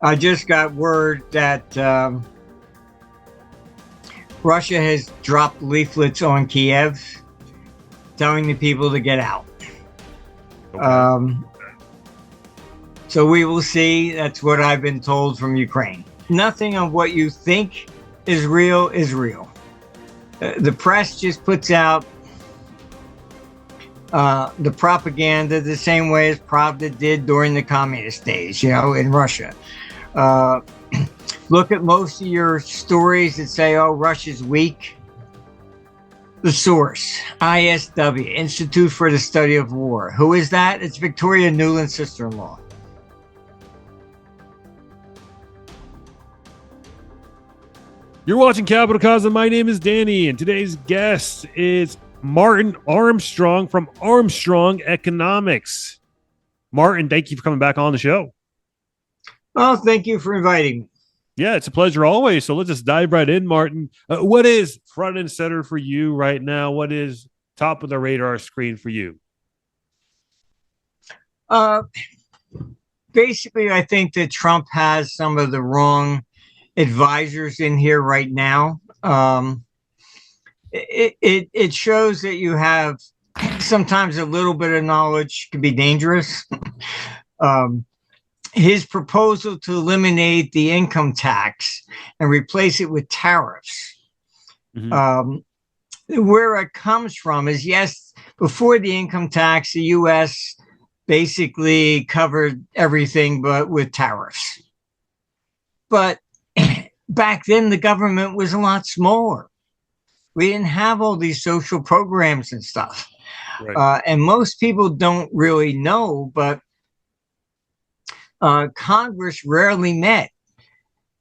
I just got word that Russia has dropped leaflets on Kiev telling the people to get out. Okay. So we will see. That's what I've been told from Ukraine. Nothing of what you think is real is real. The press just puts out the propaganda the same way as Pravda did during the communist days, in Russia. Look at most of your stories that say, oh, Russia's weak. The source, ISW, Institute for the Study of War. Who is that? It's Victoria Nuland's sister-in-law. You're watching Capital Cause, and my name is Danny, and today's guest is Martin Armstrong from Armstrong Economics. Martin, thank you for coming back on the show. Oh, thank you for inviting me. Yeah, it's a pleasure always. So let's just dive right in, Martin. What is front and center for you right now? What is top of the radar screen for you? Basically, I think that Trump has some of the wrong advisors in here right now. It shows that you have sometimes a little bit of knowledge can be dangerous. His proposal to eliminate the income tax and replace it with tariffs. Where it comes from is, yes, before the income tax, the U.S. basically covered everything but with tariffs. But back then, the government was a lot smaller. We didn't have all these social programs and stuff. Right. And most people don't really know, but Congress rarely met.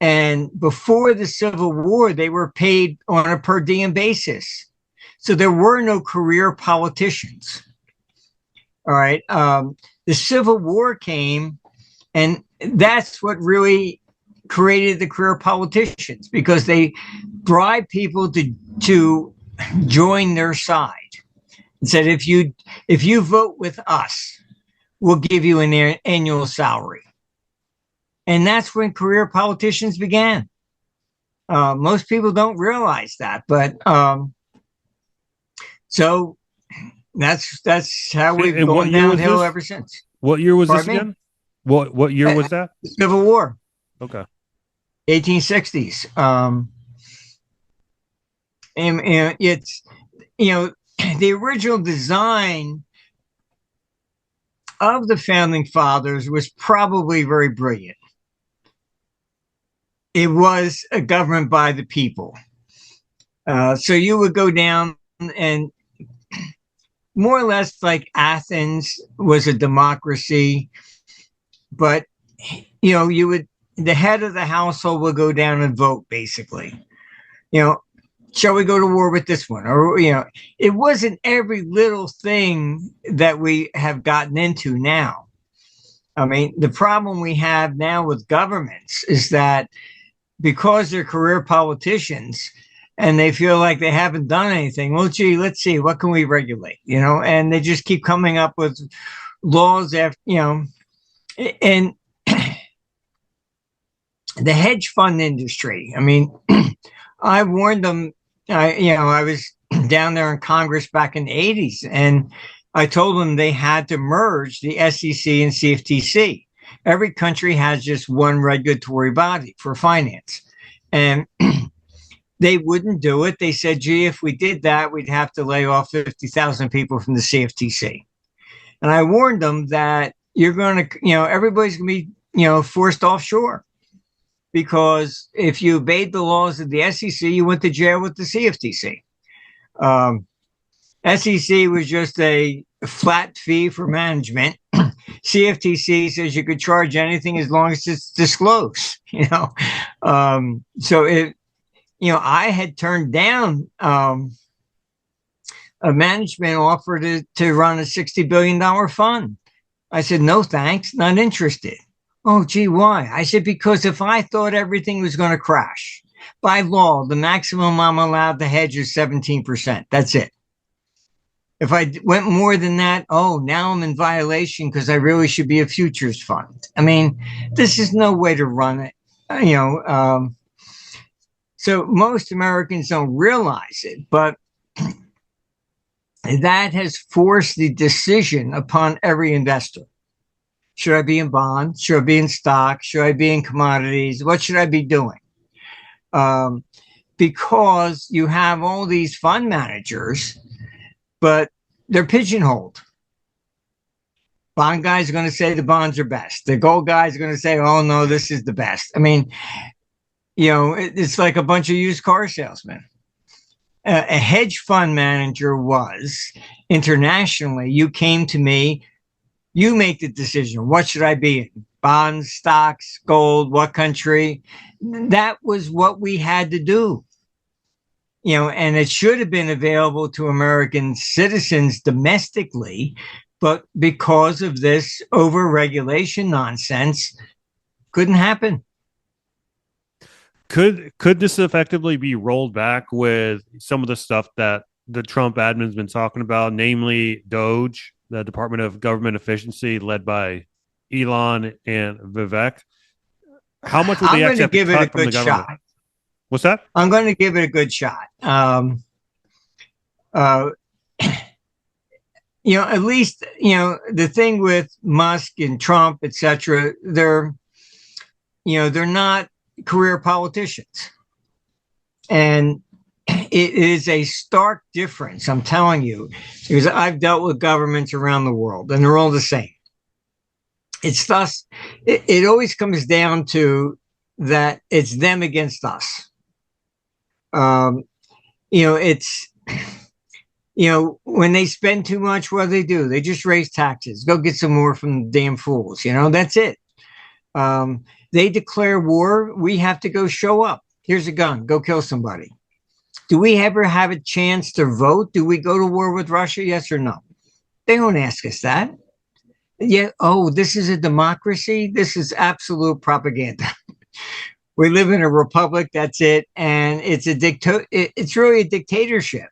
And before the Civil War, they were paid on a per diem basis. So there were no career politicians. All right. The Civil War came, and that's what really created the career politicians, because they bribed people to join their side and said, if you vote with us, we'll give you an annual salary. And that's when career politicians began. Most people don't realize that, but so that's how we've gone downhill ever since. What year was this again? What year was that? Civil War. Okay. 1860s. And it's, the original design of the founding fathers was probably very brilliant. It was a government by the people. So you would go down, and more or less like Athens was a democracy, but the head of the household will go down and vote, basically. Shall we go to war with this one? Or, it wasn't every little thing that we have gotten into now. I mean, the problem we have now with governments is that because they're career politicians and they feel like they haven't done anything, well, gee, let's see, what can we regulate? And they just keep coming up with laws after, and the hedge fund industry. I mean, I warned them. I was down there in Congress back in the 80s, and I told them they had to merge the SEC and CFTC. Every country has just one regulatory body for finance, and they wouldn't do it. They said, gee, if we did that, we'd have to lay off 50,000 people from the CFTC. And I warned them that you're going to, everybody's going to be, forced offshore. Because if you obeyed the laws of the SEC, you went to jail with the CFTC. SEC was just a flat fee for management. CFTC says you could charge anything as long as it's disclosed. So I had turned down a management offer to run a $60 billion fund. I said, no, thanks, not interested. Oh, gee, why? I said, because if I thought everything was going to crash, by law, the maximum I'm allowed to hedge is 17%. That's it. If I went more than that, oh, now I'm in violation because I really should be a futures fund. I mean, this is no way to run it. You know, so most Americans don't realize it, but that has forced the decision upon every investor. Should I be in bonds? Should I be in stocks? Should I be in commodities? What should I be doing? Because you have all these fund managers, but they're pigeonholed. Bond guys are going to say the bonds are best. The gold guys are going to say, oh, no, this is the best. I mean, you know, it's like a bunch of used car salesmen. A hedge fund manager was internationally, you came to me, you make the decision. What should I be in? Bonds, stocks, gold, what country? That was what we had to do. You know, and it should have been available to American citizens domestically, but because of this over-regulation nonsense, couldn't happen. Could this effectively be rolled back with some of the stuff that the Trump admin's been talking about, namely Doge, the Department of Government Efficiency, led by Elon and Vivek? How much would they actually have to cut from the government? Shot. What's that? I'm going to give it a good shot. You know, at least, you know, the thing with Musk and Trump, etc., they're not career politicians. And it is a stark difference, I'm telling you, because I've dealt with governments around the world and they're all the same. It's thus, it always comes down to that it's them against us. You know, it's, you know, when they spend too much, what do? They just raise taxes, go get some more from the damn fools. You know, that's it. They declare war. We have to go show up. Here's a gun. Go kill somebody. Do we ever have a chance to vote? Do we go to war with Russia? Yes or no? They don't ask us that. Yeah. Oh, this is a democracy. This is absolute propaganda. We live in a republic. That's it. And it's it's really a dictatorship.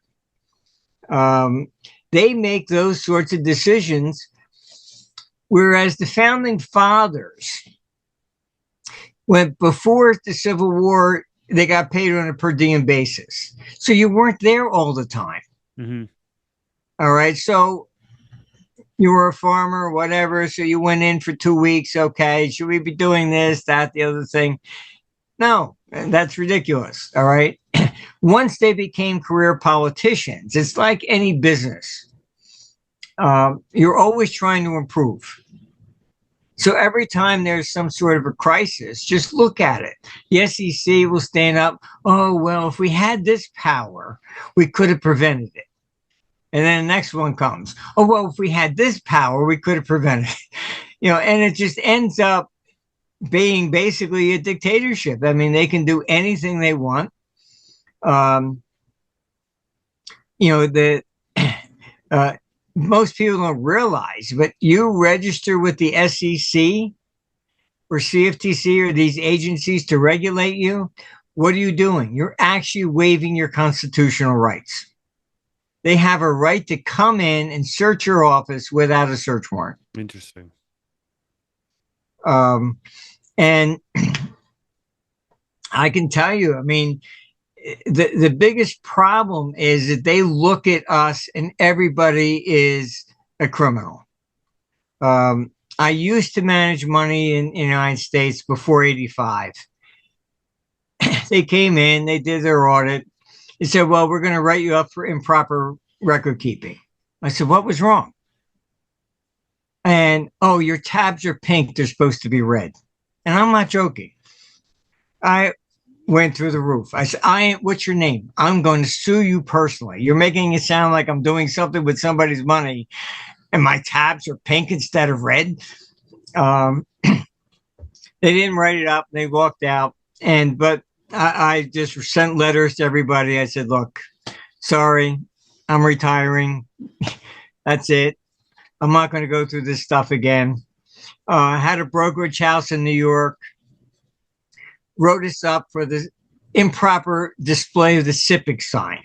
They make those sorts of decisions. Whereas the founding fathers, when before the Civil War, they got paid on a per diem basis. So you weren't there all the time. Mm-hmm. All right. So you were a farmer, whatever. So you went in for 2 weeks. Okay. Should we be doing this, that, the other thing? No, that's ridiculous. All right. Once they became career politicians, it's like any business. You're always trying to improve. So every time there's some sort of a crisis, just look at it. The SEC will stand up. Oh, well, if we had this power, we could have prevented it. And then the next one comes. Oh, well, if we had this power, we could have prevented it. You know, and it just ends up being basically a dictatorship. I mean, they can do anything they want. You know, most people don't realize, but you register with the SEC or CFTC or these agencies to regulate you. What are you doing? You're actually waiving your constitutional rights. They have a right to come in and search your office without a search warrant. Interesting. And I can tell you, I mean, the biggest problem is that they look at us and everybody is a criminal. I used to manage money in the United States before 85. They came in, they did their audit. They said, well, we're going to write you up for improper record keeping. I said, what was wrong? And, oh, your tabs are pink. They're supposed to be red. And I'm not joking. I went through the roof. I said, what's your name? I'm going to sue you personally. You're making it sound like I'm doing something with somebody's money and my tabs are pink instead of red. They didn't write it up. They walked out. But I just sent letters to everybody. I said, look, sorry, I'm retiring. That's it. I'm not going to go through this stuff again. I had a brokerage house in New York. Wrote us up for the improper display of the SIPC sign.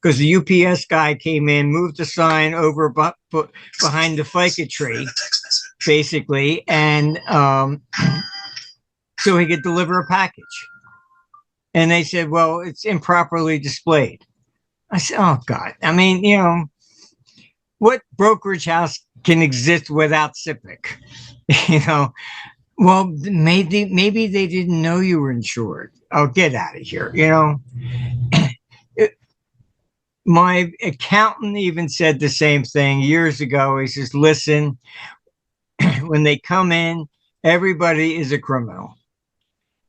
because the UPS guy came in, moved the sign over behind the FICA tree, basically, and so he could deliver a package. And they said, well, it's improperly displayed. I said, oh, God. I mean, what brokerage house can exist without SIPC? Well, maybe they didn't know you were insured. Oh, get out of here. My accountant even said the same thing years ago. He says, listen, when they come in, everybody is a criminal.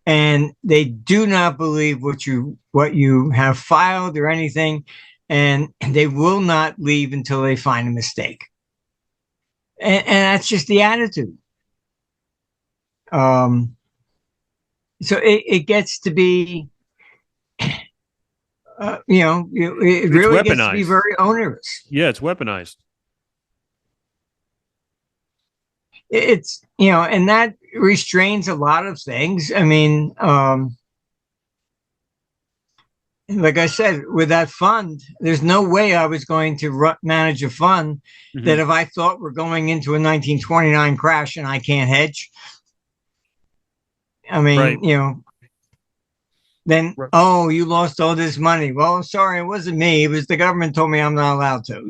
And they do not believe what you have filed or anything, and they will not leave until they find a mistake. And that's just the attitude. So it gets to be, it really gets to be very onerous. Yeah, it's weaponized. It's, and that restrains a lot of things. I mean, like I said, with that fund, there's no way I was going to manage a fund that if I thought we're going into a 1929 crash and I can't hedge, I mean, then, oh, you lost all this money. Well, sorry, it wasn't me. It was the government told me I'm not allowed to.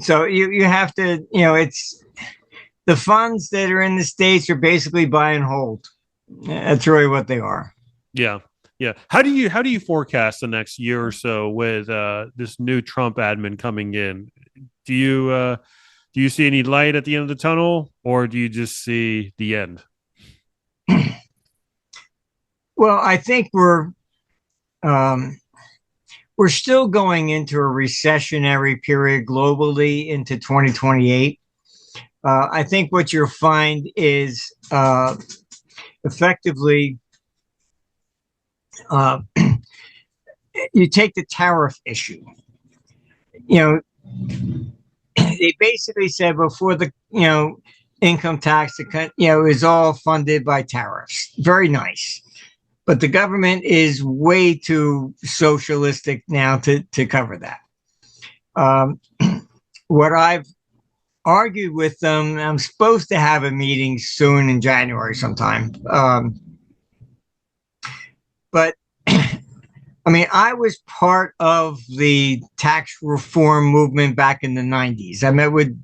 So you have to, it's the funds that are in the States are basically buy and hold. That's really what they are. Yeah. Yeah. How do you forecast the next year or so with this new Trump admin coming in? Do you see any light at the end of the tunnel, or do you just see the end? Well, I think we're still going into a recessionary period globally into 2028. I think what you'll find is effectively you take the tariff issue. They basically said before the income tax, is all funded by tariffs. Very nice. But the government is way too socialistic now to cover that. What I've argued with them, I'm supposed to have a meeting soon in January sometime. But I mean, I was part of the tax reform movement back in the 90s. I met with,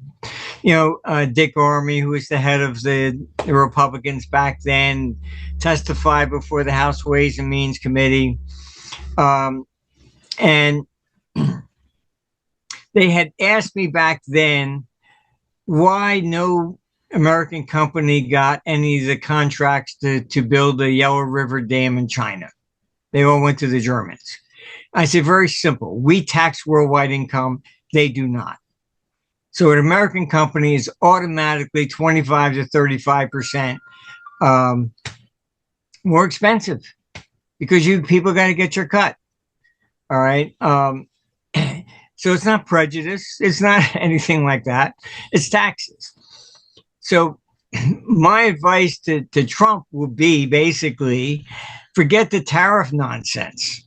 Dick Armey, who was the head of the Republicans back then, testified before the House Ways and Means Committee. And they had asked me back then why no American company got any of the contracts to build the Yellow River Dam in China. They all went to the Germans. I said, very simple. We tax worldwide income. They do not. So an American company is automatically 25 to 35% more expensive because people got to get your cut. All right. So it's not prejudice. It's not anything like that. It's taxes. So my advice to Trump will be basically forget the tariff nonsense.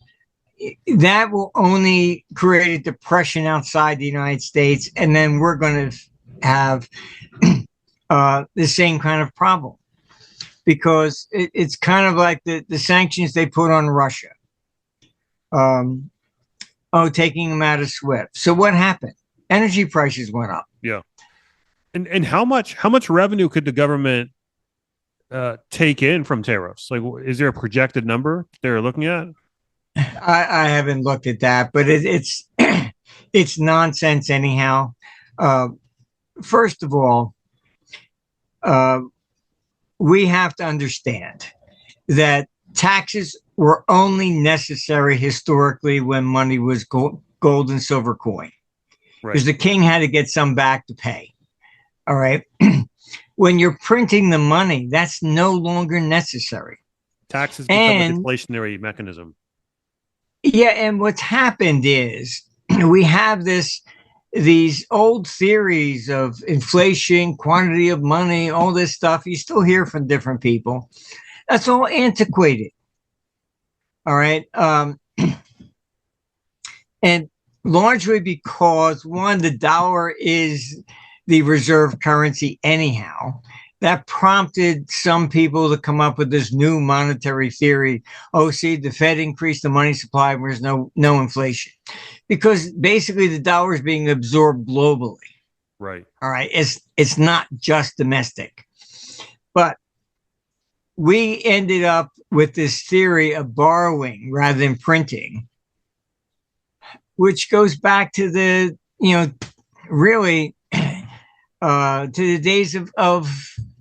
That will only create a depression outside the United States, and then we're going to have the same kind of problem because it's kind of like the sanctions they put on Russia. Taking them out of SWIFT. So what happened? Energy prices went up. Yeah. And how much revenue could the government take in from tariffs? Like, is there a projected number they're looking at? I haven't looked at that, but it's it's nonsense anyhow. First of all, we have to understand that taxes were only necessary historically when money was gold and silver coin, because the king had to get some back to pay. All right. When you're printing the money, that's no longer necessary. Taxes become a deflationary mechanism. Yeah, and what's happened is we have these old theories of inflation, quantity of money, all this stuff. You still hear from different people. That's all antiquated. All right. And largely because, one, the dollar is the reserve currency anyhow. That prompted some people to come up with this new monetary theory. Oh, see, the Fed increased the money supply, there's no inflation. Because basically the dollar is being absorbed globally. Right. All right. It's not just domestic. But we ended up with this theory of borrowing rather than printing, which goes back to the, really to the days of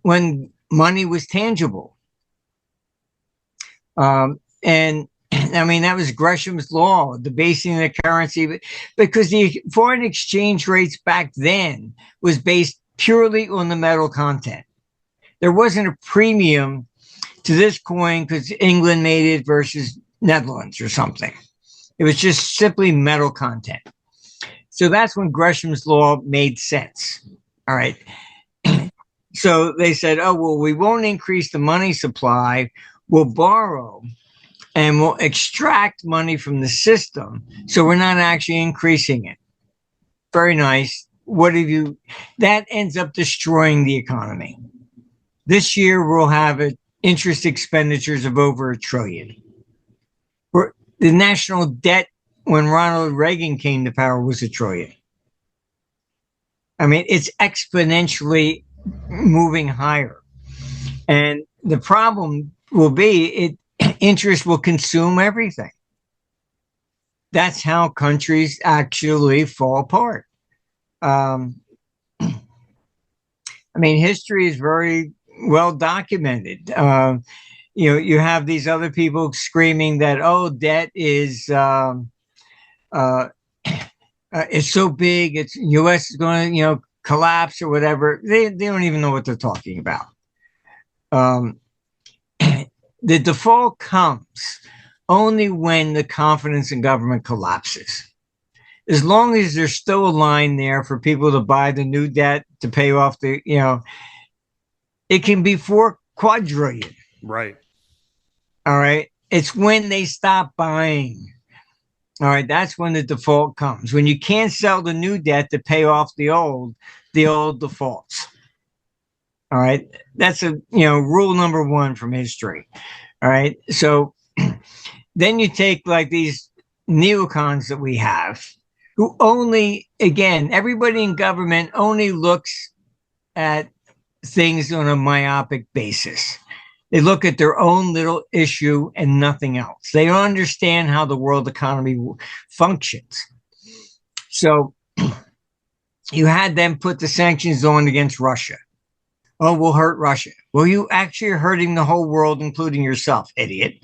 when money was tangible. And I mean, that was Gresham's law, the basing of the currency, because the foreign exchange rates back then was based purely on the metal content. There wasn't a premium to this coin because England made it versus Netherlands or something. It was just simply metal content. So that's when Gresham's law made sense. All right. So they said, oh, well, we won't increase the money supply. We'll borrow and we'll extract money from the system. So we're not actually increasing it. Very nice. What have you? That ends up destroying the economy. This year, we'll have interest expenditures of over $1 trillion. The national debt when Ronald Reagan came to power was $1 trillion. I mean, it's exponentially moving higher. And the problem will be interest will consume everything. That's how countries actually fall apart. I mean, history is very well documented. You have these other people screaming that, oh, debt is it's so big, it's U.S. is going to, collapse or whatever. They don't even know what they're talking about. The default comes only when the confidence in government collapses. As long as there's still a line there for people to buy the new debt to pay off the, it can be 4 quadrillion. Right. All right. It's when they stop buying. All right. That's when the default comes. When you can't sell the new debt to pay off the old defaults. All right. That's rule number 1 from history. All right. So then you take like these neocons that we have who only, again, everybody in government only looks at things on a myopic basis. They look at their own little issue and nothing else. They don't understand how the world economy functions. So you had them put the sanctions on against Russia. Oh, we'll hurt Russia. Well, you actually are hurting the whole world, including yourself, idiot.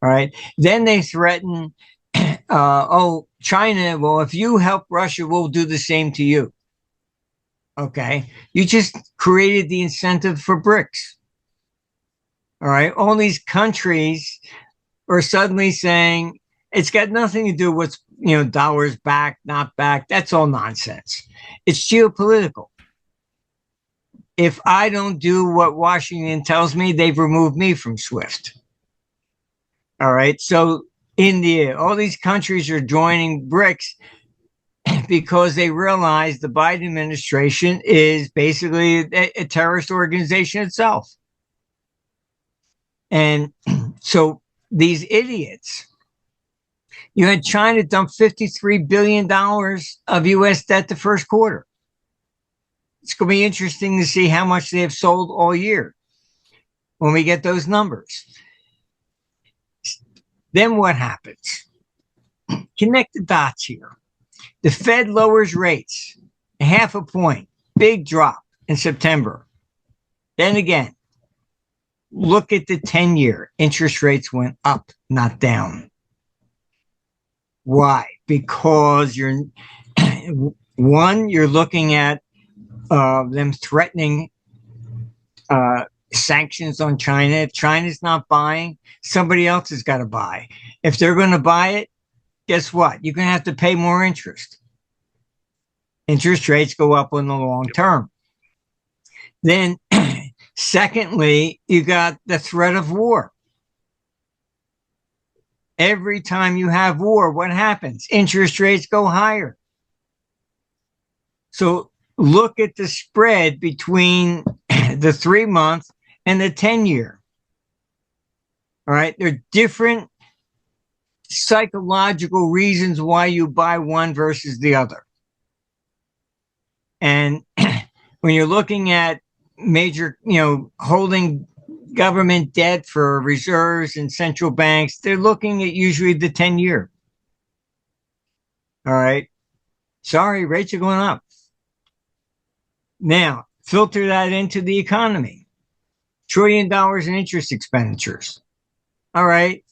All right. Then they threaten, China, well, if you help Russia, we'll do the same to you. Okay. You just created the incentive for BRICS. All right. All these countries are suddenly saying it's got nothing to do with, dollars back, not back. That's all nonsense. It's geopolitical. If I don't do what Washington tells me, they've removed me from SWIFT. All right. So India, all these countries are joining BRICS because they realize the Biden administration is basically a terrorist organization itself. And so these idiots, you had China dump $53 billion of U.S. debt the first quarter. It's going to be interesting to see how much they have sold all year when we get those numbers. Then what happens? Connect the dots here. The Fed lowers rates, 0.5 point, big drop in September. Then again, look at the 10-year. Interest rates went up, not down. Why? Because you're looking at them threatening sanctions on China. If China's not buying, somebody else has got to buy. If they're going to buy it, guess what? You're going to have to pay more interest. Interest rates go up on the long term. Then, secondly, you got the threat of war. Every time you have war, what happens? Interest rates go higher. So look at the spread between the 3 month and the 10 year. All right. There are different psychological reasons why you buy one versus the other. And when you're looking at major, holding government debt for reserves and central banks, they're looking at usually the 10 year. All right. Sorry, rates are going up. Now, filter that into the economy. $1 trillion in interest expenditures. All right.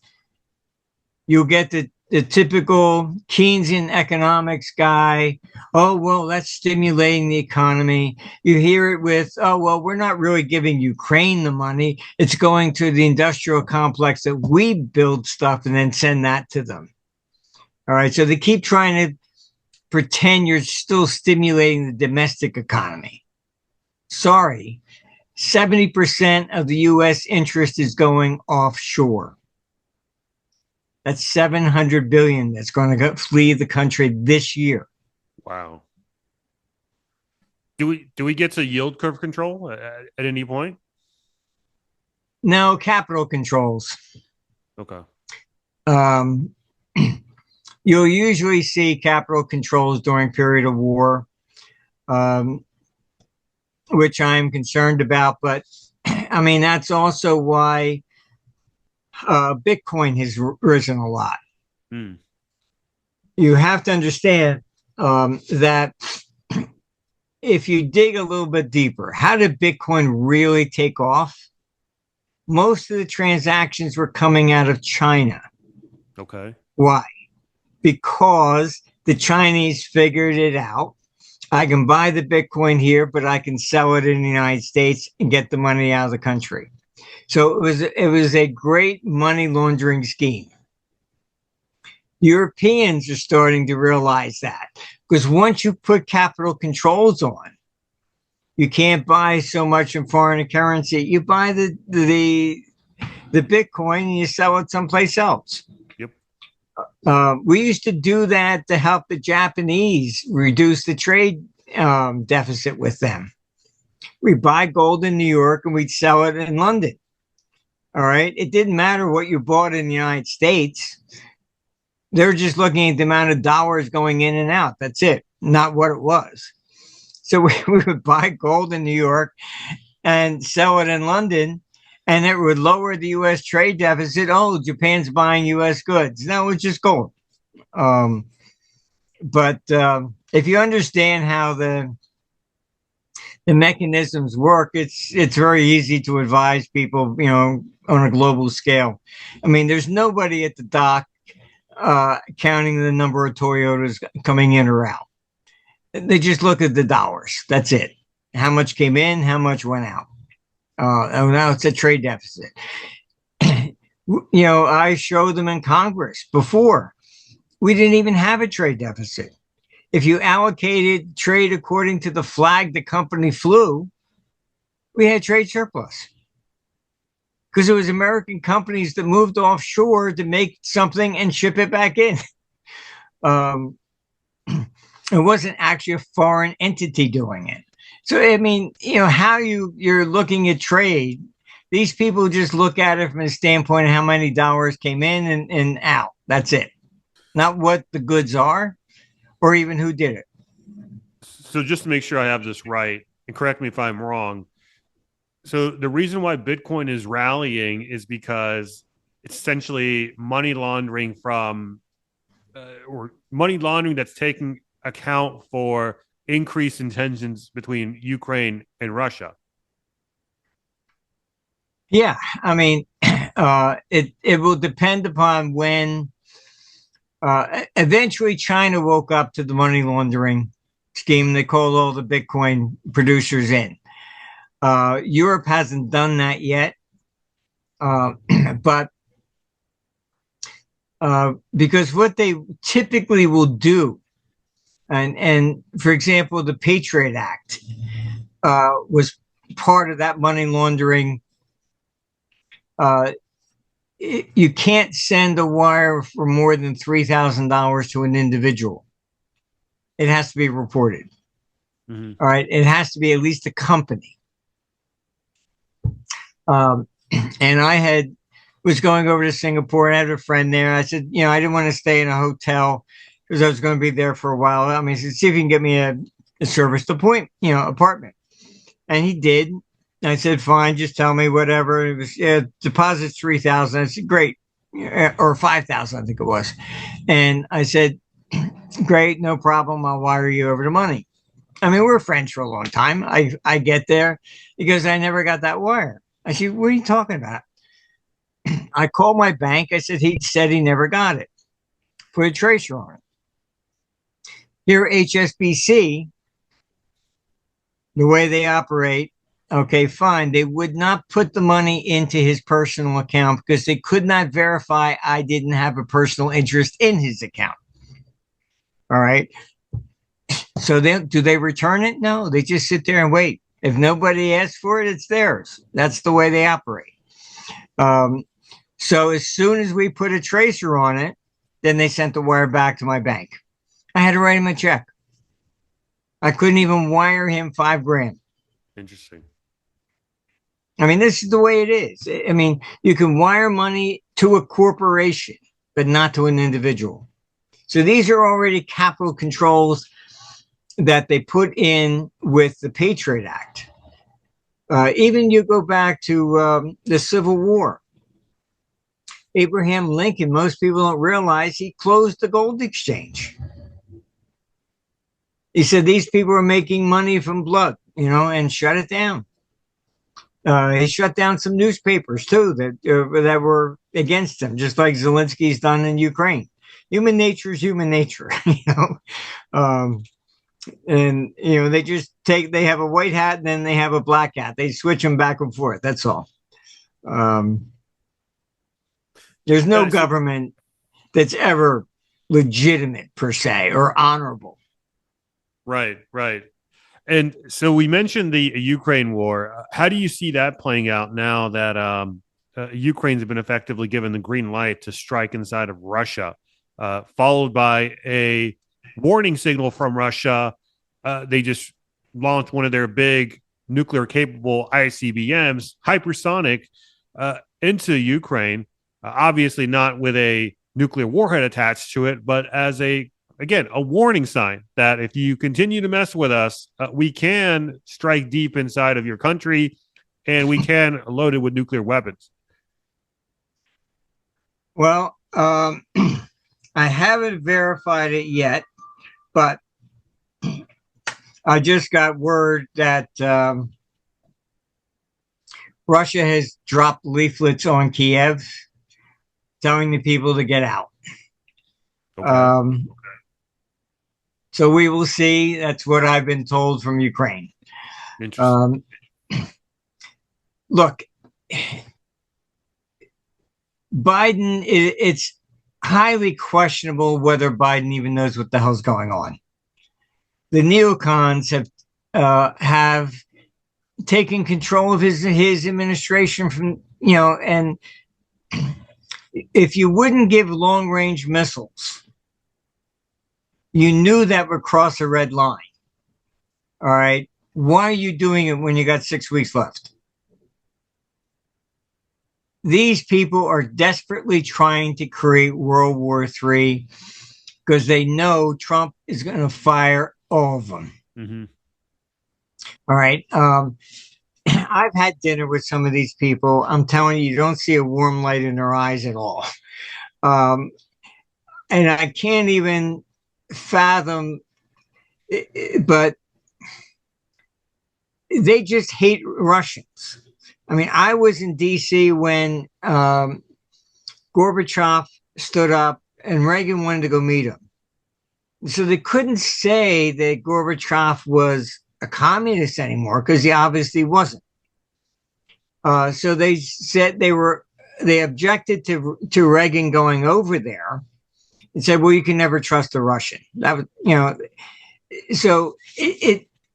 You'll get the typical Keynesian economics guy. Oh, well, that's stimulating the economy. You hear it with, oh, well, we're not really giving Ukraine the money. It's going to the industrial complex that we build stuff and then send that to them. All right. So they keep trying to pretend you're still stimulating the domestic economy. Sorry, 70% of the U.S. interest is going offshore. That's 700 billion that's going to flee the country this year. Wow. Do we get to yield curve control at any point? No, capital controls. Okay. You'll usually see capital controls during period of war, which I'm concerned about. But I mean, that's also why Bitcoin has risen a lot. You have to understand that if you dig a little bit deeper, how did Bitcoin really take off? Most of the transactions were coming out of China. Okay. Why? Because the Chinese figured it out. I can buy the Bitcoin here, but I can sell it in the United States and get the money out of the country. So it was a great money laundering scheme. Europeans are starting to realize that, because once you put capital controls on, you can't buy so much in foreign currency. You buy the Bitcoin and you sell it someplace else. We used to do that to help the Japanese reduce the trade deficit with them. We buy gold in New York and we'd sell it in London. All right. It didn't matter what you bought in the United States. They're just looking at the amount of dollars going in and out. That's it, not what it was. So we would buy gold in New York and sell it in London, and it would lower the U.S. trade deficit. Oh, Japan's buying U.S. goods. No, it's just gold. But if you understand how the mechanisms work, it's very easy to advise people, on a global scale. I mean, there's nobody at the dock counting the number of Toyotas coming in or out. They just look at the dollars. That's it. How much came in, how much went out. Now it's a trade deficit. I showed them in Congress before. We didn't even have a trade deficit. If you allocated trade according to the flag the company flew, we had trade surplus. Because it was American companies that moved offshore to make something and ship it back in. It wasn't actually a foreign entity doing it. So, I mean, how you're looking at trade, these people just look at it from the standpoint of how many dollars came in and out. That's it. Not what the goods are or even who did it. So just to make sure I have this right, and correct me if I'm wrong. So the reason why Bitcoin is rallying is because it's essentially money laundering or money laundering that's taking account for increased tensions between Ukraine and Russia. Yeah, I mean, it will depend upon when. Eventually, China woke up to the money laundering scheme. They called all the Bitcoin producers in. Europe hasn't done that yet, but because what they typically will do, and for example, the Patriot Act was part of that money laundering you can't send a wire for more than $3,000 to an individual. It has to be reported. Mm-hmm. All right. It has to be at least a company. And I was going over to Singapore and I had a friend there. I said, I didn't want to stay in a hotel because I was going to be there for a while. I mean, I said, see if you can get me a service point, apartment. And he did. And I said, fine, just tell me whatever. It was deposit's 3,000. I said, great. Or 5,000, I think it was. And I said, great, no problem. I'll wire you over the money. I mean, we're friends for a long time. I get there. He goes, I never got that wire. I said, what are you talking about? I called my bank. I said, he said he never got it. Put a tracer on it. Here, HSBC, the way they operate, okay, fine. They would not put the money into his personal account because they could not verify I didn't have a personal interest in his account. All right. So do they return it? No, they just sit there and wait. If nobody asks for it, it's theirs. That's the way they operate. So as soon as we put a tracer on it, then they sent the wire back to my bank. I had to write him a check. I couldn't even wire him $5,000. Interesting. I mean, this is the way it is. I mean, you can wire money to a corporation, but not to an individual. So these are already capital controls that they put in with the Patriot Act. Even you go back to the Civil War. Abraham Lincoln, most people don't realize he closed the gold exchange. He said these people are making money from blood, and shut it down. He shut down some newspapers too that were against him, just like Zelensky's done in Ukraine. Human nature is human nature, and they have a white hat and then they have a black hat. They switch them back and forth. That's all. There's no government that's ever legitimate per se or honorable. Right. And so we mentioned the Ukraine war. How do you see that playing out now that Ukraine's been effectively given the green light to strike inside of Russia, followed by a warning signal from Russia? They just launched one of their big nuclear-capable ICBMs, hypersonic, into Ukraine. Obviously not with a nuclear warhead attached to it, but as a warning sign that if you continue to mess with us, we can strike deep inside of your country and we can load it with nuclear weapons. Well, I haven't verified it yet, but I just got word that Russia has dropped leaflets on Kiev telling the people to get out. Okay. So we will see. That's what I've been told from Ukraine. Interesting. Look, Biden, it's highly questionable whether Biden even knows what the hell's going on. The neocons have taken control of his administration from, and if you wouldn't give long-range missiles, you knew that would cross a red line. All right. Why are you doing it when you got 6 weeks left? These people are desperately trying to create World War III because they know Trump is going to fire all of them. Mm-hmm. All right. I've had dinner with some of these people. I'm telling you, you don't see a warm light in their eyes at all. And I can't even fathom, but they just hate Russians. I mean, I was in D.C. when Gorbachev stood up and Reagan wanted to go meet him. So they couldn't say that Gorbachev was a communist anymore because he obviously wasn't. So they said they objected to Reagan going over there and said, well, you can never trust a Russian. That was, so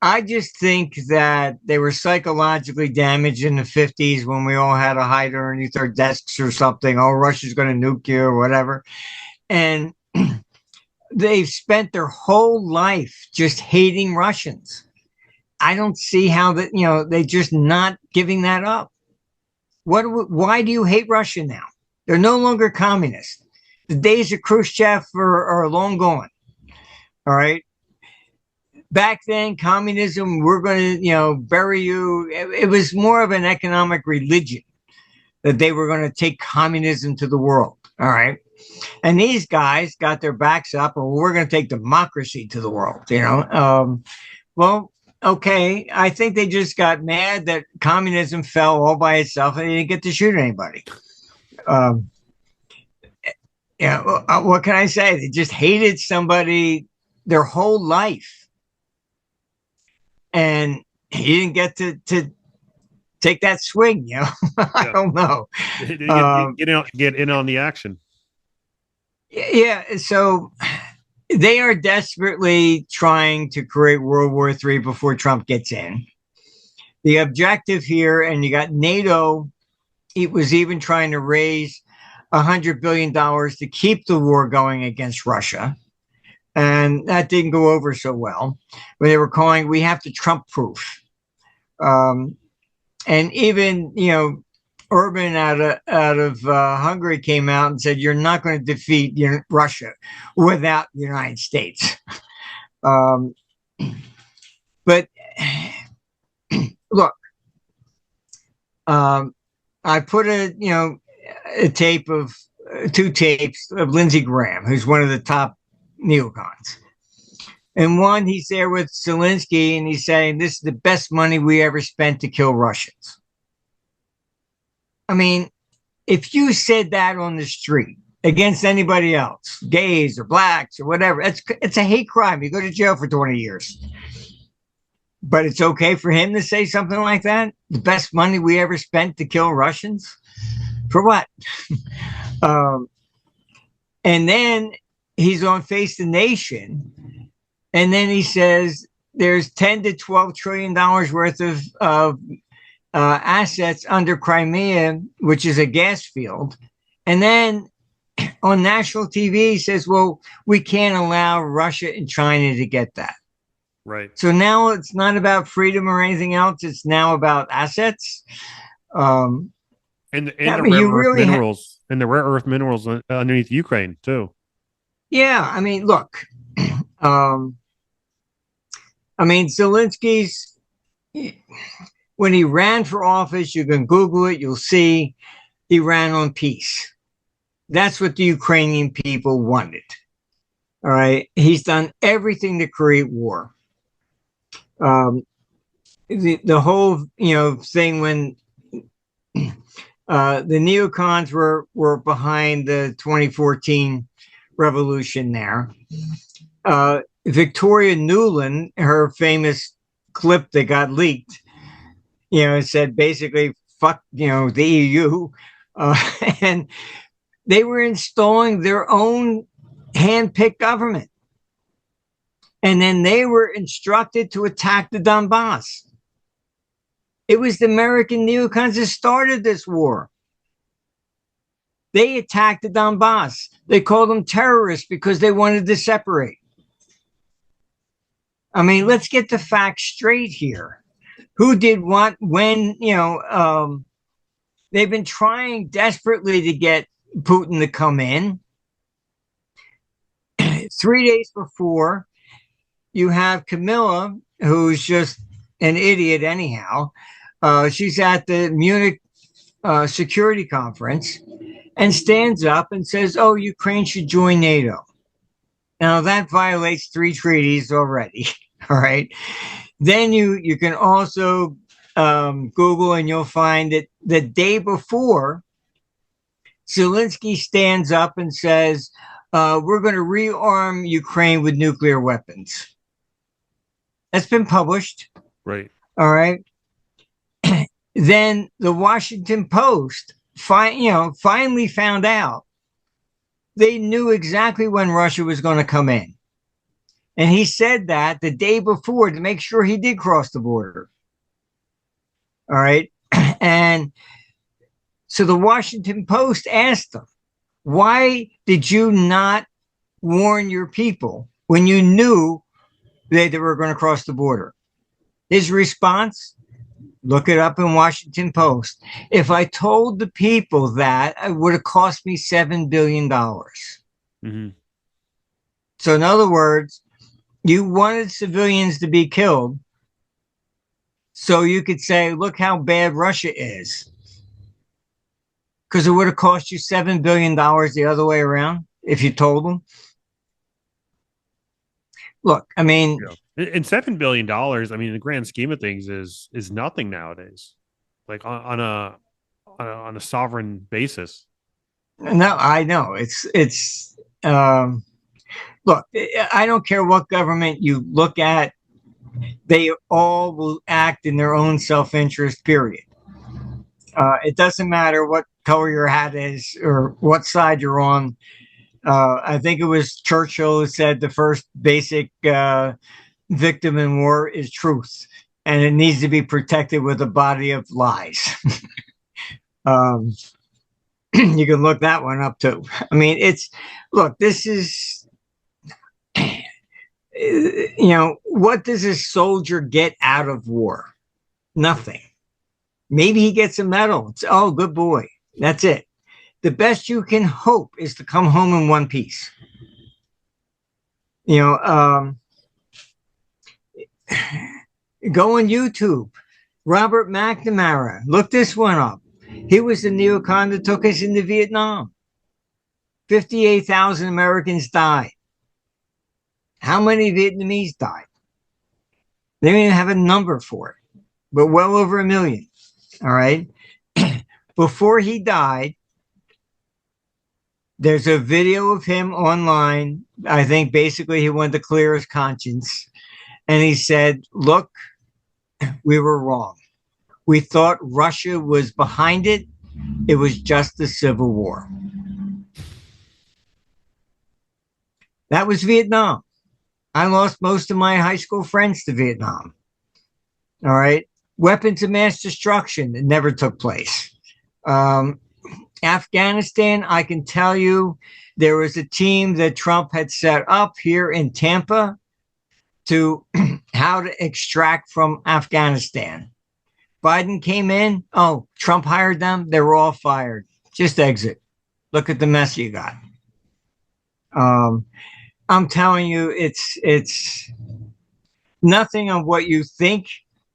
I just think that they were psychologically damaged in the 50s when we all had to hide underneath our desks or something. Oh, Russia's going to nuke you or whatever. And they've spent their whole life just hating Russians. I don't see how that, they're just not giving that up. Why do you hate Russia now? They're no longer communist. The days of Khrushchev are long gone. All right. Back then, communism, we're going to, bury you. It was more of an economic religion that they were going to take communism to the world. All right. And these guys got their backs up, and we're going to take democracy to the world. Well, okay. I think they just got mad that communism fell all by itself and they didn't get to shoot anybody. What can I say? They just hated somebody their whole life. And he didn't get to take that swing, I don't know. Get in on the action. Yeah, so they are desperately trying to create World War III before Trump gets in. The objective here, and you got NATO, it was even trying to raise $100 billion to keep the war going against Russia. And that didn't go over so well. But they were calling, we have to Trump proof. And even, Orban out of Hungary came out and said, you're not going to defeat Russia without the United States. But look, I put a tape of two tapes of Lindsey Graham, who's one of the top neocons. And one, he's there with Zelensky, and he's saying, this is the best money we ever spent to kill Russians. I mean, if you said that on the street against anybody else, gays or blacks or whatever, it's a hate crime. You go to jail for 20 years. But it's okay for him to say something like that? The best money we ever spent to kill Russians? For what? And then he's on Face the Nation, and then he says there's 10 to 12 trillion dollars worth of assets under Crimea, which is a gas field. And then on national TV, he says, well, we can't allow Russia and China to get that. Right. So now it's not about freedom or anything else. It's now about assets. And the rare earth minerals underneath Ukraine too. Yeah, I mean, look, Zelensky's, when he ran for office, you can Google it, you'll see he ran on peace. That's what the Ukrainian people wanted. All right. He's done everything to create war. The whole, thing when the neocons were behind the 2014 revolution there. Victoria Nuland, her famous clip that got leaked, said basically, fuck, the EU. And they were installing their own hand-picked government. And then they were instructed to attack the Donbass. It was the American neocons that started this war. They attacked the Donbass. They called them terrorists because they wanted to separate. I mean, let's get the facts straight here. Who did what, when, they've been trying desperately to get Putin to come in. 3 days before, you have Camilla, who's just an idiot anyhow. She's at the Munich Security Conference and stands up and says, oh, Ukraine should join NATO. Now, that violates 3 treaties already. All right. Then you can also Google, and you'll find that the day before, Zelensky stands up and says, we're going to rearm Ukraine with nuclear weapons. That's been published. Right. All right. Then the Washington Post finally found out. They knew exactly when Russia was going to come in. And he said that the day before to make sure he did cross the border. All right. And so the Washington Post asked him, why did you not warn your people when you knew they were going to cross the border? His response, look it up in Washington Post. If I told the people that, it would have cost me $7 billion. Mm-hmm. So in other words, you wanted civilians to be killed so you could say, look how bad Russia is. Because it would have cost you $7 billion the other way around if you told them. Look, I mean, and $7 billion, I mean, in the grand scheme of things, is nothing nowadays. Like on a sovereign basis. No, I know it's. Look, I don't care what government you look at; they all will act in their own self-interest. Period. It doesn't matter what color your hat is or what side you're on. I think it was Churchill who said the first basic victim in war is truth, and it needs to be protected with a body of lies. You can look that one up too. I mean, this is, what does a soldier get out of war? Nothing. Maybe he gets a medal. It's, oh, good boy. That's it. The best you can hope is to come home in one piece. Go on YouTube. Robert McNamara. Look this one up. He was the neocon that took us into Vietnam. 58,000 Americans died. How many Vietnamese died? They don't even have a number for it, but well over 1 million. All right. Before he died, there's a video of him online. I think basically he wanted to clear his conscience. And he said, look, we were wrong. We thought Russia was behind it. It was just the Civil War. That was Vietnam. I lost most of my high school friends to Vietnam. All right. Weapons of mass destruction that never took place. Afghanistan, I can tell you, there was a team that Trump had set up here in Tampa to how to extract from Afghanistan. Biden came in. Oh, Trump hired them. They were all fired. Just exit. Look at the mess you got. I'm telling you, it's nothing of what you think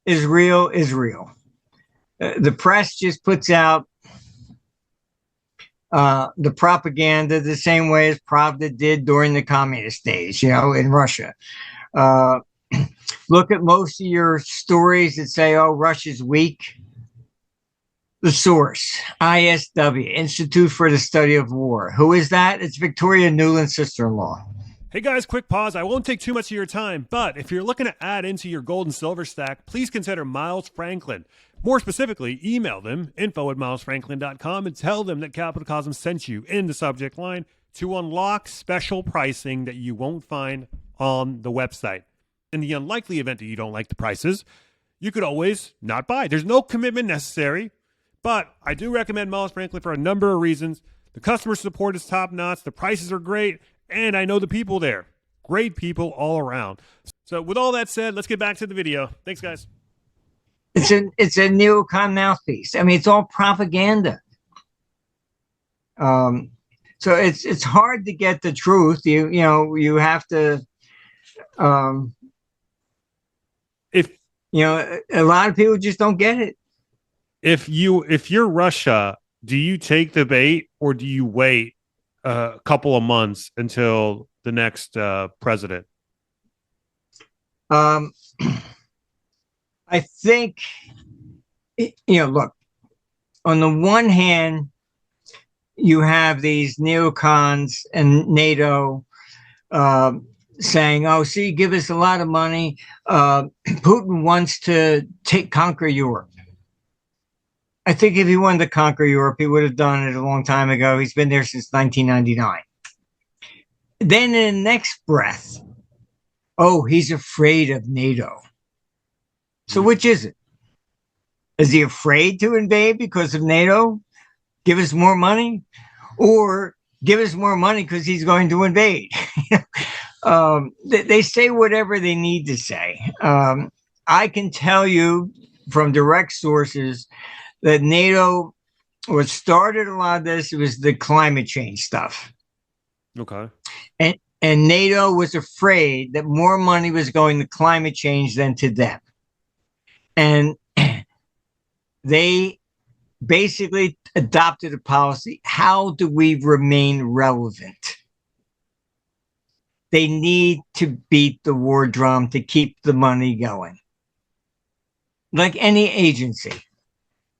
is real is real. The press just puts out the propaganda the same way as Pravda did during the communist days, in Russia. Look at most of your stories that say, oh, Russia's weak. The source, ISW, Institute for the Study of War. Who is that? It's Victoria Nuland's sister-in-law. Hey guys, quick pause. I won't take too much of your time, but if you're looking to add into your gold and silver stack, please consider Miles Franklin. More specifically, email them, info@milesfranklin.com, and tell them that Capital Cosmos sent you in the subject line to unlock special pricing that you won't find on the website. In the unlikely event that you don't like the prices, you could always not buy. There's no commitment necessary, but I do recommend Miles Franklin for a number of reasons. The customer support is top-notch, the prices are great, and I know the people there. Great people all around. So with all that said, let's get back to the video. Thanks, guys. It's a neocon mouthpiece. I mean, it's all propaganda. So it's hard to get the truth. You have to. A lot of people just don't get it. If you're Russia, do you take the bait or do you wait a couple of months until the next president? I think, look, on the one hand, you have these neocons and NATO saying, oh, see, give us a lot of money. Putin wants to conquer Europe. I think if he wanted to conquer Europe, he would have done it a long time ago. He's been there since 1999. Then in the next breath, Oh, he's afraid of NATO. So Mm. which is it? Is he afraid to invade because of NATO? Give us more money, or give us more money because he's going to invade. They say whatever they need to say. I can tell you from direct sources that NATO, what started a lot of this, it was the climate change stuff. Okay. And NATO was afraid that more money was going to climate change than to them. And they basically adopted a policy. How do we remain relevant? They need to beat the war drum to keep the money going. Like any agency.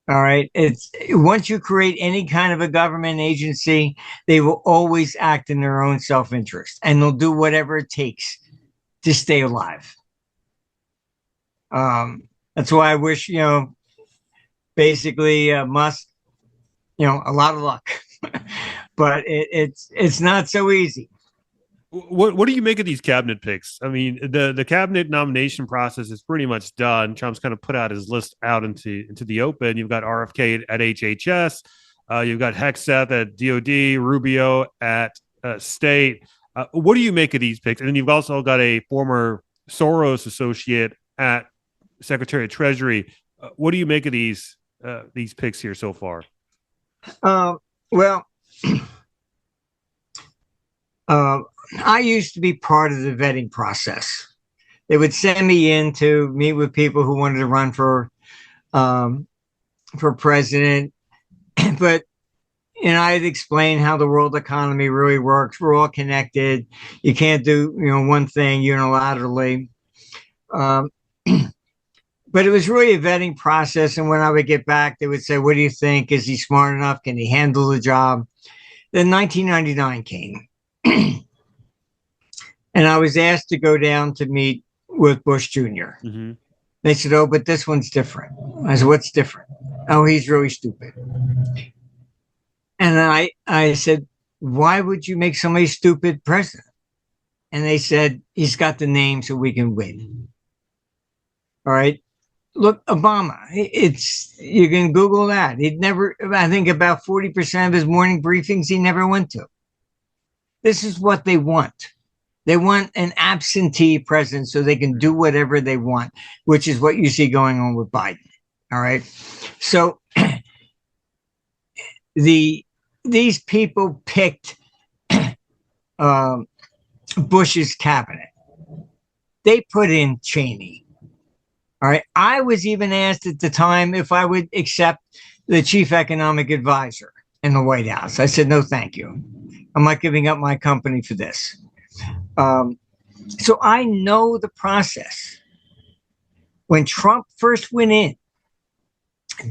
All right. It's once you create any kind of a government agency, they will always act in their own self-interest and they'll do whatever it takes to stay alive. That's why I wish, basically Musk, a lot of luck. But it's not so easy. What do you make of these cabinet picks? I mean, the cabinet nomination process is pretty much done. Trump's kind of put out his list out into the open. You've got RFK at HHS, you've got Hexeth at DOD, Rubio at State. What do you make of these picks? And then you've also got a former Soros associate at Secretary of Treasury. What do you make of these picks here so far? Well, I used to be part of the vetting process. They would send me in to meet with people who wanted to run for president, but I'd explain how the world economy really works. We're all connected. You can't do one thing unilaterally. But it was really a vetting process. And when I would get back, they would say, "What do you think? Is he smart enough? Can he handle the job?" Then 1999 came. And I was asked to go down to meet with Bush Jr. Mm-hmm. They said, "Oh, but this one's different." I said, "What's different?" "Oh, he's really stupid." And I said, "Why would you make somebody stupid president?" And they said, "He's got the name so we can win." All right. Look, Obama, you can Google that. He'd never, I think about 40% of his morning briefings, he never went to. This is what they want. They want an absentee president so they can do whatever they want, which is what you see going on with Biden. All right. So these people picked Bush's cabinet. They put in Cheney. All right. I was even asked at the time if I would accept the chief economic advisor in the White House. I said, "No, thank you. I'm not giving up my company for this." So I know the process. When Trump first went in,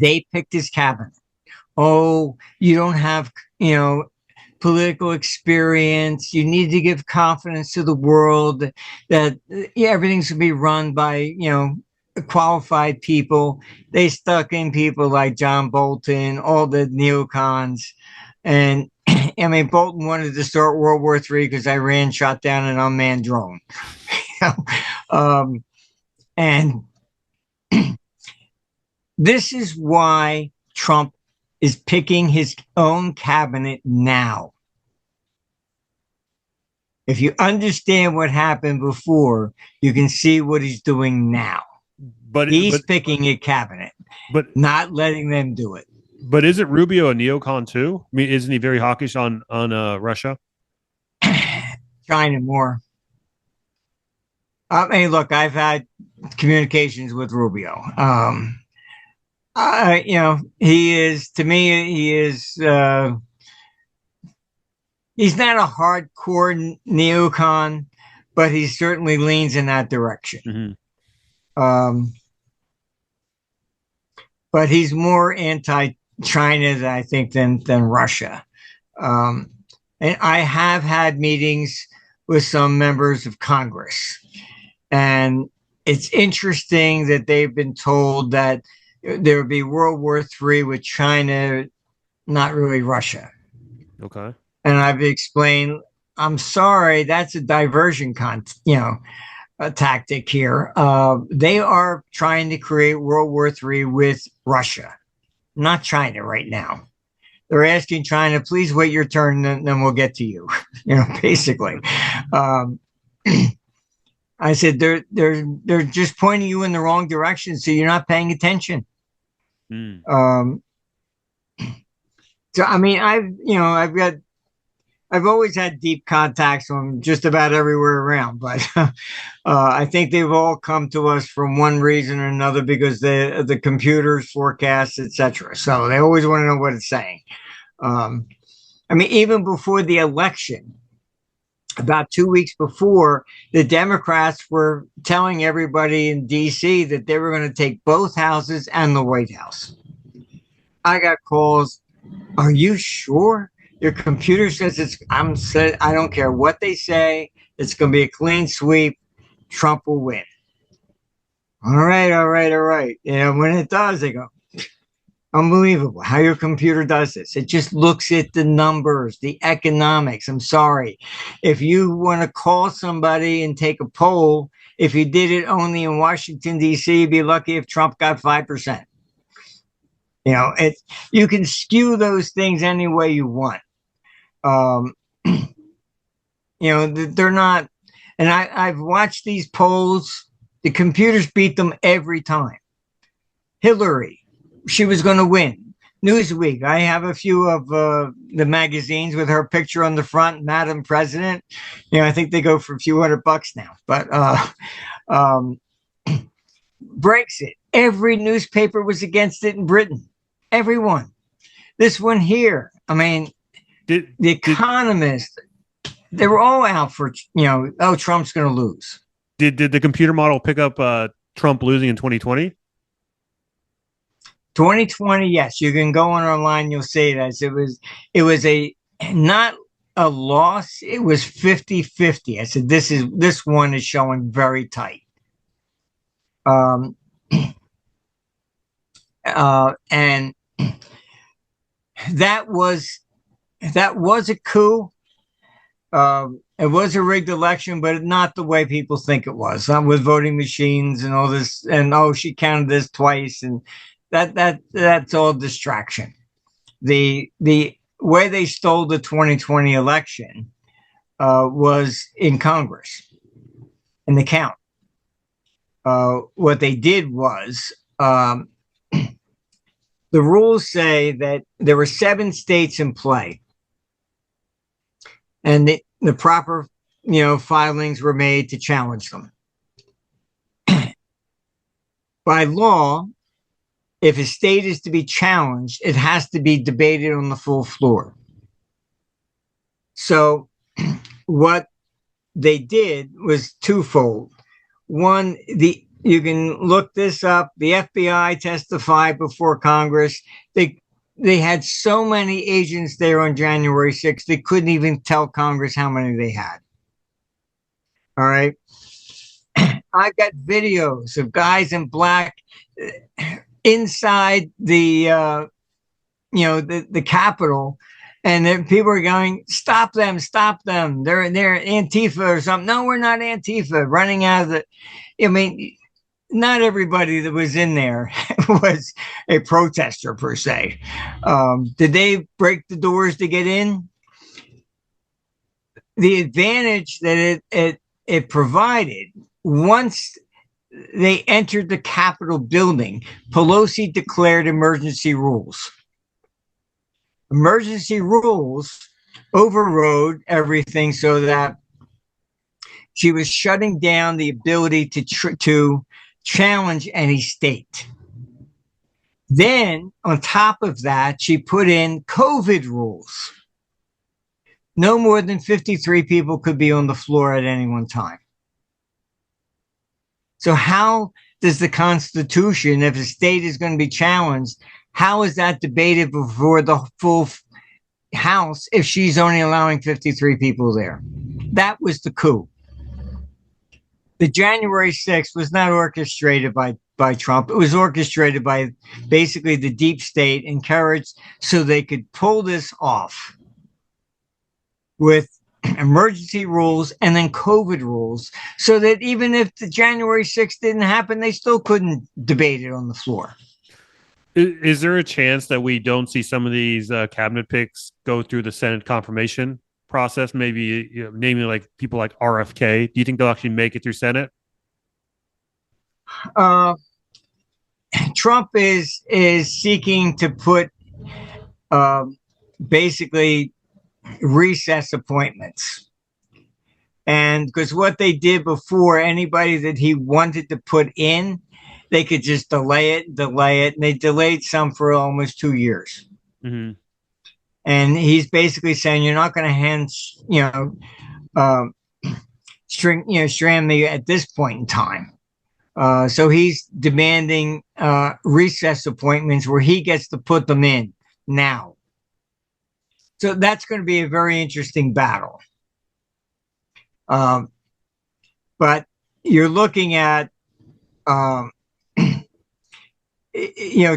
they picked his cabinet. "Oh, you don't have, political experience. You need to give confidence to the world that everything's going to be run by, qualified people." They stuck in people like John Bolton, all the neocons. And I mean, Bolton wanted to start World War III because Iran shot down an unmanned drone. And this is why Trump is picking his own cabinet now. If you understand what happened before, you can see what he's doing now. He's picking a cabinet, but not letting them do it. But isn't Rubio a neocon too? I mean, isn't he very hawkish on Russia? China more. I mean, look, I've had communications with Rubio. He is, to me, he's not a hardcore neocon, but he certainly leans in that direction. Mm-hmm. But he's more anti-China, I think, than Russia. And I have had meetings with some members of Congress, and it's interesting that they've been told that there would be World War III with China, not really Russia. Okay. And I've explained, I'm sorry, that's a diversion tactic here. They are trying to create World War III with Russia, not China right now. They're asking China, please wait your turn, then we'll get to you. Basically. I said they're just pointing you in the wrong direction, so you're not paying attention. So I mean, I've always had deep contacts from just about everywhere around, but I think they've all come to us from one reason or another because the computers, forecasts, etc. So they always want to know what it's saying. I mean, even before the election, about 2 weeks before, the Democrats were telling everybody in D.C. that they were going to take both houses and the White House. I got calls. Are you sure? Your computer says I don't care what they say. It's going to be a clean sweep. Trump will win. All right. When it does, they go, unbelievable how your computer does this. It just looks at the numbers, the economics. I'm sorry. If you want to call somebody and take a poll, if you did it only in Washington, D.C., you'd be lucky if Trump got 5%. You can skew those things any way you want. They're not, and I've watched these polls. The computers beat them every time. Hillary, she was going to win. Newsweek, I have a few of the magazines with her picture on the front, Madam President. I think they go for a few $100 now. But Brexit, every newspaper was against it in Britain. Everyone. This one here, I mean, The Economist, they were all out for, Trump's going to lose. Did the computer model pick up Trump losing in 2020? 2020, yes. You can go on online, you'll see it as it was not a loss, it was 50-50. I said, this one is showing very tight. And that was a coup. It was a rigged election, but not the way people think it was. With voting machines and all this, and she counted this twice, and that's all distraction. The way they stole the 2020 election was in Congress, in the count. What they did was the rules say that there were 7 states in play. And the proper, filings were made to challenge them. By law, if a state is to be challenged, it has to be debated on the full floor. So what they did was twofold. One, you can look this up. The FBI testified before Congress. They had so many agents there on January 6th, they couldn't even tell Congress how many they had. All right. I've got videos of guys in black inside the Capitol, and people are going, stop them. They're Antifa or something. No, we're not Antifa. Running out of the, not everybody that was in there was a protester per se. Did they break the doors to get in? The advantage that it provided, once they entered the Capitol building, Pelosi declared emergency rules. Emergency rules overrode everything so that she was shutting down the ability to challenge any state. Then, on top of that, she put in COVID rules. No more than 53 people could be on the floor at any one time. So how does the Constitution, if a state is going to be challenged, how is that debated before the full House if she's only allowing 53 people there? That was the coup. The January 6th was not orchestrated by Trump. It was orchestrated by basically the deep state, encouraged so they could pull this off with emergency rules, and then COVID rules, so that even if the January 6th didn't happen, they still couldn't debate it on the floor. Is there a chance that we don't see some of these cabinet picks go through the Senate confirmation process? Maybe, namely like people like RFK. Do you think they'll actually make it through Senate? Uh, Trump is seeking to put basically recess appointments. And because what they did before, anybody that he wanted to put in, they could just delay it. And they delayed some for almost 2 years. Mm-hmm. And he's basically saying, you're not going to hand, stram me at this point in time. So he's demanding recess appointments where he gets to put them in now. So that's going to be a very interesting battle. But you're looking at,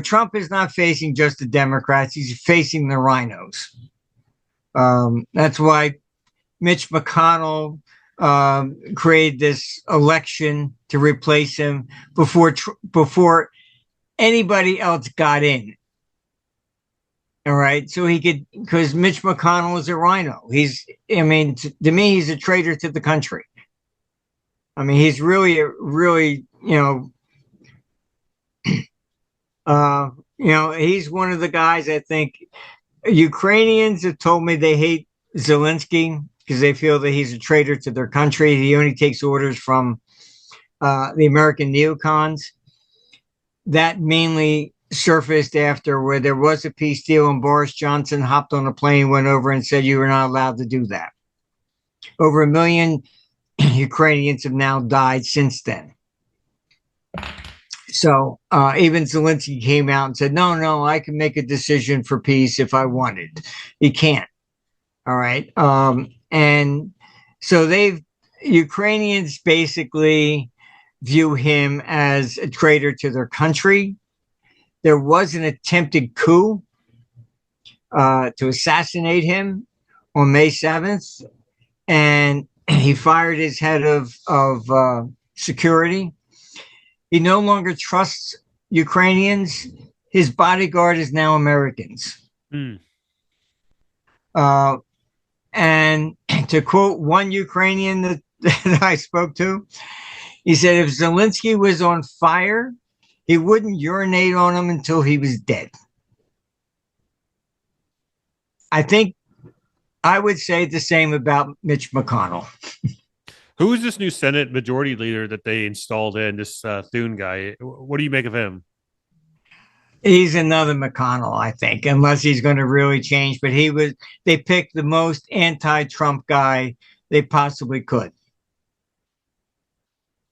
Trump is not facing just the Democrats. He's facing the rhinos. That's why Mitch McConnell created this election to replace him before anybody else got in. All right. So he could, because Mitch McConnell is a rhino. To me, he's a traitor to the country. I mean, he's really, he's one of the guys. I think Ukrainians have told me they hate Zelensky because they feel that he's a traitor to their country. He only takes orders from the American neocons. That mainly surfaced after where there was a peace deal and Boris Johnson hopped on a plane, went over and said you were not allowed to do that. Over 1 million Ukrainians have now died since then. So even Zelensky came out and said, no, I can make a decision for peace if I wanted. He can't. All right. And so Ukrainians basically view him as a traitor to their country. There was an attempted coup to assassinate him on May 7th, and he fired his head of security. He no longer trusts Ukrainians. His bodyguard is now Americans. Mm. And to quote one Ukrainian that I spoke to, he said, if Zelensky was on fire, he wouldn't urinate on him until he was dead. I think I would say the same about Mitch McConnell. Who is this new Senate majority leader that they installed in, this Thune guy? What do you make of him? He's another McConnell, I think, unless he's going to really change. But they picked the most anti-Trump guy they possibly could.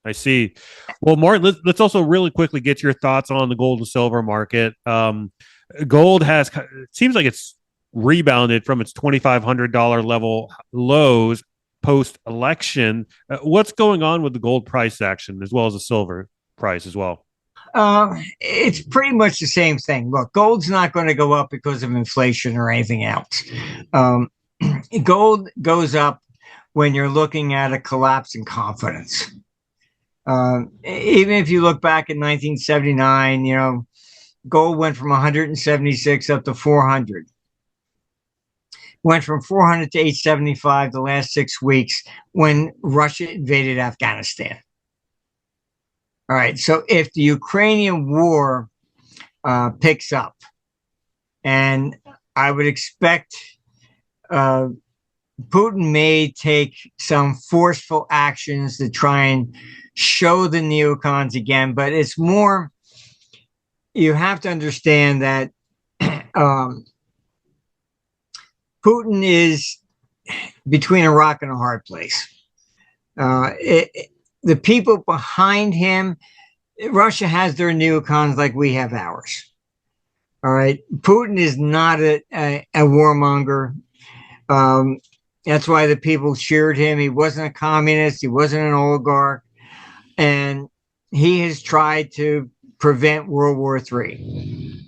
I see. Well, Martin, let's also really quickly get your thoughts on the gold and silver market. Gold it seems like it's rebounded from its $2,500 level lows post-election. What's going on with the gold price action as well as the silver price as well? It's pretty much the same thing. Look, gold's not going to go up because of inflation or anything else. Gold goes up when you're looking at a collapse in confidence. Even if you look back in 1979, gold went from 176 up to 400. Went from 400 to 875 the last 6 weeks when Russia invaded Afghanistan. All right. So if the Ukrainian war picks up, and I would expect Putin may take some forceful actions to try and show the neocons again, but it's more, you have to understand that Putin is between a rock and a hard place. The people behind him, Russia has their neocons like we have ours. All right. Putin is not a warmonger. That's why the people cheered him. He wasn't a communist. He wasn't an oligarch. And he has tried to prevent World War III.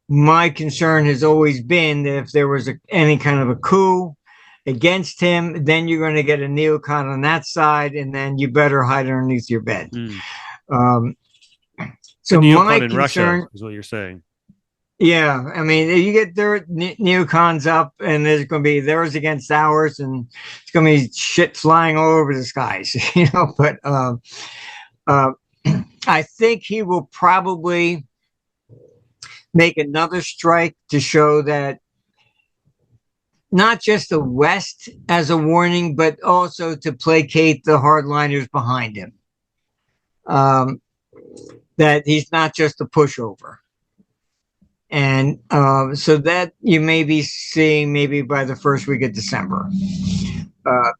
My concern has always been that if there was any kind of a coup, against him, then you're going to get a neocon on that side, and then you better hide underneath your bed. Um, The so my neocon in Russia concern, is what you're saying. yeah, I mean, you get their neocons up, and there's going to be theirs against ours, and it's going to be shit flying all over the skies, you know. But uh, I think he will probably make another strike to show that not just the West as a warning, but also to placate the hardliners behind him. That he's not just a pushover. And so that you may be seeing maybe by the first week of December. But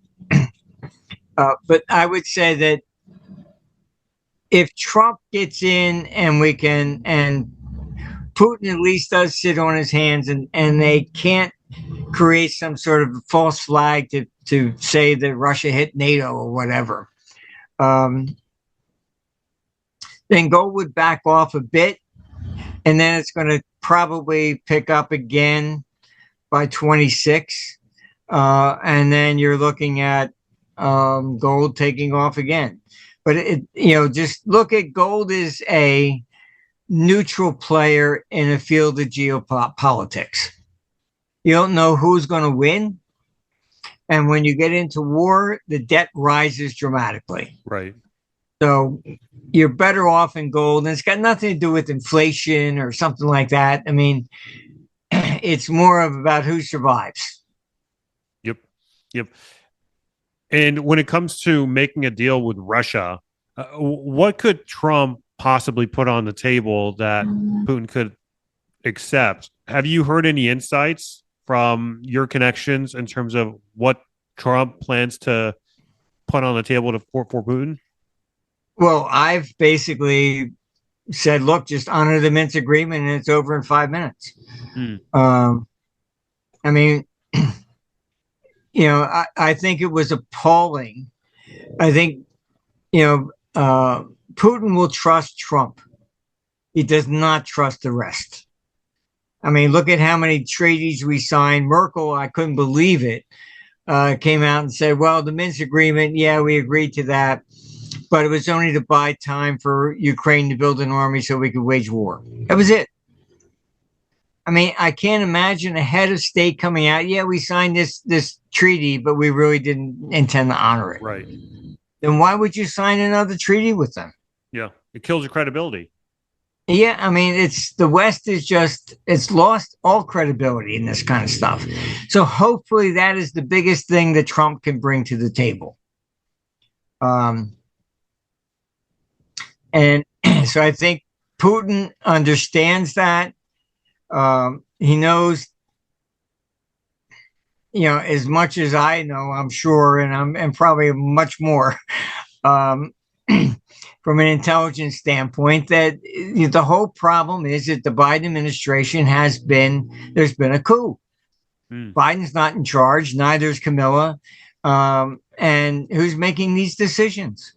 I would say that if Trump gets in and Putin at least does sit on his hands and they can't create some sort of false flag to say that Russia hit NATO or whatever, then gold would back off a bit, and then it's going to probably pick up again by 26, and then you're looking at gold taking off again. But just look at gold as a neutral player in a field of geopolitics. You don't know who's going to win. And when you get into war, the debt rises dramatically. Right. So you're better off in gold. And it's got nothing to do with inflation or something like that. I mean, it's more of about who survives. Yep. And when it comes to making a deal with Russia, what could Trump possibly put on the table that Putin could accept? Have you heard any insights from your connections in terms of what Trump plans to put on the table for Putin? Well, I've basically said, look, just honor the Minsk agreement and it's over in 5 minutes. I mean, I think it was appalling. I think, Putin will trust Trump. He does not trust the rest. I mean, look at how many treaties we signed. Merkel, I couldn't believe it, came out and said, well, the Minsk agreement, yeah, we agreed to that, but it was only to buy time for Ukraine to build an army so we could wage war. That was it. I mean, I can't imagine a head of state coming out, yeah, we signed this treaty, but we really didn't intend to honor it. Right. Then why would you sign another treaty with them? Yeah, it kills your credibility. Yeah, I mean, the West it's lost all credibility in this kind of stuff. So hopefully that is the biggest thing that Trump can bring to the table. And so I think Putin understands that. He knows, as much as I know, I'm sure, and probably much more, from an intelligence standpoint, that the whole problem is that the Biden administration there's been a coup. Biden's not in charge, neither is Camilla. And who's making these decisions?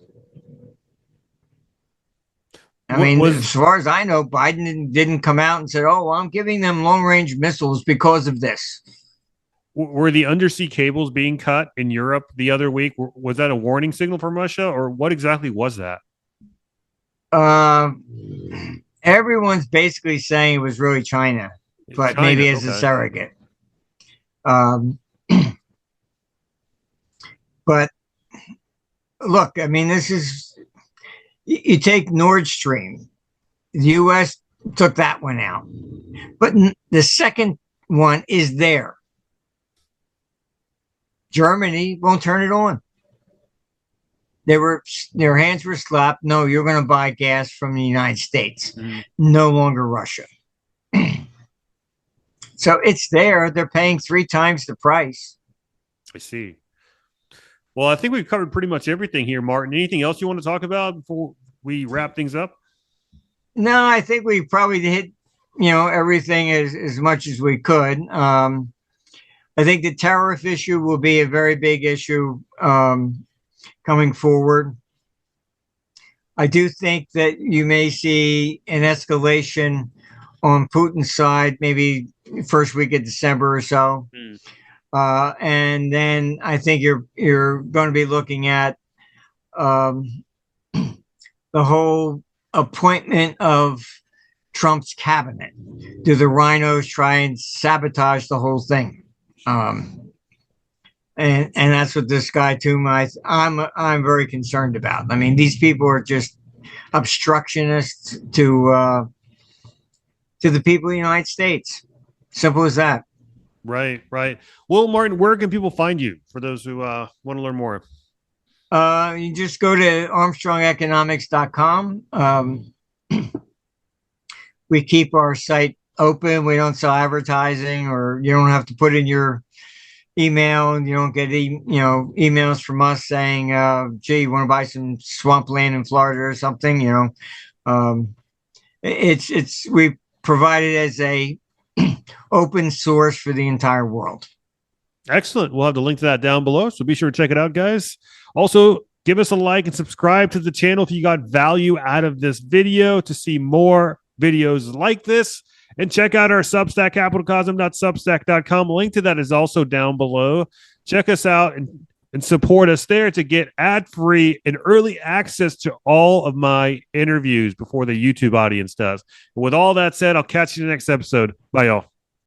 As far as I know, Biden didn't come out and said, oh, well, I'm giving them long-range missiles because of this. Were the undersea cables being cut in Europe the other week? Was that a warning signal from Russia, or what exactly was that? Everyone's basically saying it was really China, but China, maybe as a surrogate. But look, I mean, you take Nord Stream. The U.S. took that one out, but the second one is there. Germany won't turn it on. Their hands were slapped. No, you're going to buy gas from the United States, no longer Russia. So it's there. They're paying 3 times the price. I see. Well, I think we've covered pretty much everything here, Martin. Anything else you want to talk about before we wrap things up? No, I think we probably hit, everything as much as we could. I think the tariff issue will be a very big issue coming forward. I do think that you may see an escalation on Putin's side, maybe first week of December or so. And then I think you're going to be looking at um, the whole appointment of Trump's cabinet. Do the rhinos try and sabotage the whole thing? Um, and that's what this guy too. I'm very concerned about. I mean, these people are just obstructionists to the people of the United States. Simple as that. Right, right. Well, Martin, where can people find you for those who want to learn more? You just go to armstrongeconomics.com. We keep our site open. We don't sell advertising, or you don't have to put in your email, and you don't get emails from us saying, "Gee, you want to buy some swampland in Florida or something?" It's we provide it as a open source for the entire world. Excellent. We'll have the link to that down below, so be sure to check it out, guys. Also, give us a like and subscribe to the channel if you got value out of this video to see more videos like this. And check out our Substack, capitalcosm.substack.com. Link to that is also down below. Check us out and support us there to get ad-free and early access to all of my interviews before the YouTube audience does. And with all that said, I'll catch you in the next episode. Bye, y'all.